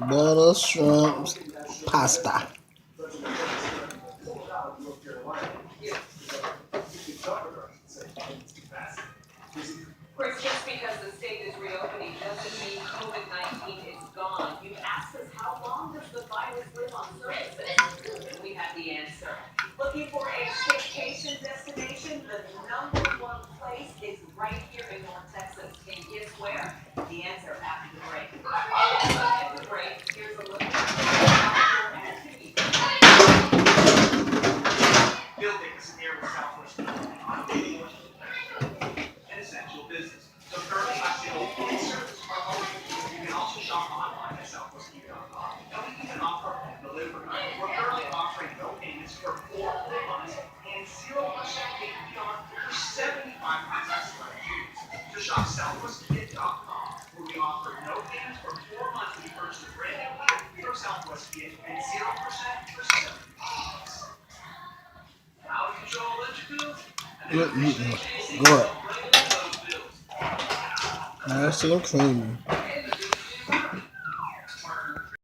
Butter shrimp pasta. Chris, just because the state is reopening doesn't mean COVID-19 is gone. You asked us how long does the virus live on surfaces? And we have the answer. Looking for a staycation destination? The #1 place is right here in North Texas. And guess where? The answer after the break. After the break, here's a look at outdoor activities. Buildings near the Southwest an essential business. So currently I see all service promotion. You can also shop online at southwestkey.com. And we even offer home delivery. We're currently offering no payments for 4 full months and 0% APR for 75 months left Jews. So shop southwestkey.com where we offer no payments for 4 months when you purchase a brand new kit from Southwest Key and 0% for 75 months. Out of control electric bills? Good eating. Good. Nice and creamy.